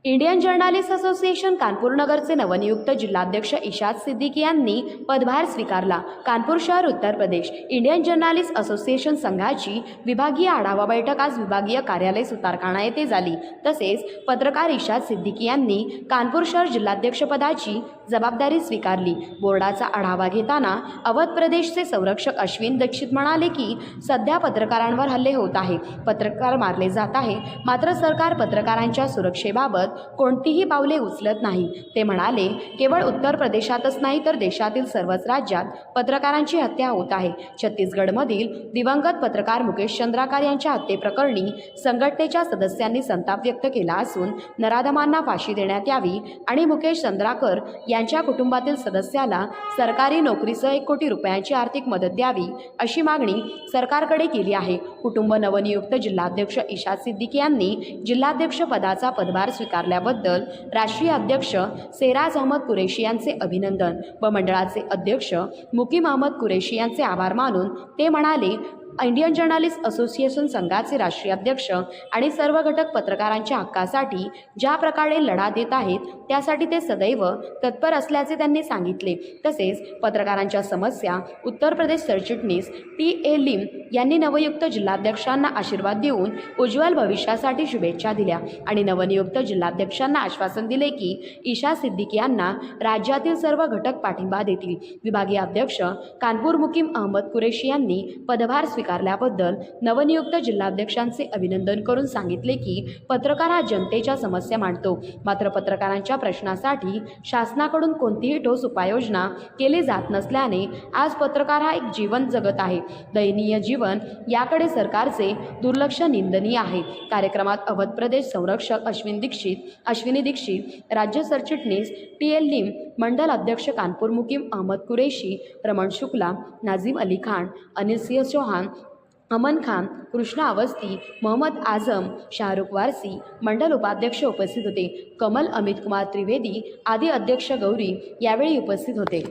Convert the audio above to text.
Indian journalist association Kanpur नगरचे नवनियुक्त जिल्हाध्यक्ष इशाद सिद्दीकी यांनी पदभार स्वीकारला। कानपूर शहर Uttar Pradesh Indian journalist association संघाची विभागीय आढावा बैठक आज विभागीय कार्यालय सुतारखाना येथे झाली। तसेच पत्रकार इशाद सिद्दीकी यांनी कानपूर शहर जिल्हाध्यक्षपदाची जबाबदारी स्वीकारली। बोर्डाचा आढावा घेताना अवध प्रदेशचे संरक्षक अश्विन दीक्षित म्हणाले की सध्या पत्रकारांवर हल्ले होत आहे, पत्रकार मारले जात आहे, मात्र सरकार पत्रकारांच्या सुरक्षेबाबत कोणतीही पावले उचलत नाही। ते म्हणाले, केवळ उत्तर प्रदेशातच नाही तर देशातील सर्वच राज्यात पत्रकारांची हत्या होत आहे। छत्तीसगडमधील दिवंगत पत्रकार मुकेश चंद्राकर यांच्या हत्येप्रकरणी संघटनेच्या सदस्यांनी संताप व्यक्त केला असून नराधमांना फाशी देण्यात यावी आणि मुकेश चंद्राकर यांच्या कुटुंबातील सदस्याला सरकारी नोकरीसह 1 कोटी रुपयांची आर्थिक मदत द्यावी अशी मागणी सरकारकडे केली आहे। कुटुंब नवनियुक्त जिल्हाध्यक्ष इशाद सिद्दीकी यांनी जिल्हाध्यक्ष पदाचा पदभार स्वीकारल्याबद्दल राष्ट्रीय अध्यक्ष सेराज अहमद कुरेशी यांचे अभिनंदन व मंडळाचे अध्यक्ष मुकीम अहमद कुरेशी यांचे आभार मानून ते म्हणाले, इंडियन जर्नलिस्ट असोसिएशन संघाचे राष्ट्रीय अध्यक्ष आणि सर्व घटक पत्रकारांच्या हक्कासाठी ज्या प्रकारे लढा देत आहेत त्यासाठी ते सदैव तत्पर असल्याचे त्यांनी सांगितले। तसेच पत्रकारांच्या समस्या उत्तर प्रदेश सरचिटणीस टी.ए. लिम यांनी नवनियुक्त जिल्हाध्यक्षांना आशीर्वाद देऊन उज्ज्वल भविष्यासाठी शुभेच्छा दिल्या आणि नवनियुक्त जिल्हाध्यक्षांना आश्वासन दिले की इशाद सिद्दीकी यांना राज्यातील सर्व घटक पाठिंबा देतील। विभागीय अध्यक्ष कानपूर मुकीम अहमद कुरेशी यांनी पदभार स्वीकारल्याबद्दल नवनियुक्त जिल्हाध्यक्षांचे अभिनंदन करून सांगितले की पत्रकार हा जनतेच्या समस्या मांडतो, मात्र पत्रकारांच्या प्रश्नासाठी शासनाकडून कोणतीही ठोस उपाययोजना केली जात नसल्याने आज पत्रकार हा एक जीवन जगत आहे। दयनीय जीवन याकडे सरकारचे दुर्लक्ष निंदनीय आहे। कार्यक्रमात अवध प्रदेश संरक्षक अश्विनी दीक्षित, राज्य सरचिटणीस टी.ए. लिम, मंडल अध्यक्ष कानपूर मुकीम अहमद कुरेशी, रमण शुक्ला, नाझीम अली खान, अनिल सिंह चौहान, अमन खान, कृष्णा अवस्थी, मोहम्मद आझम, शाहरुख वारसी, मंडल उपाध्यक्ष उपस्थित होते। कमल अमित कुमार त्रिवेदी आदी अध्यक्ष गौरी यावेळी उपस्थित होते।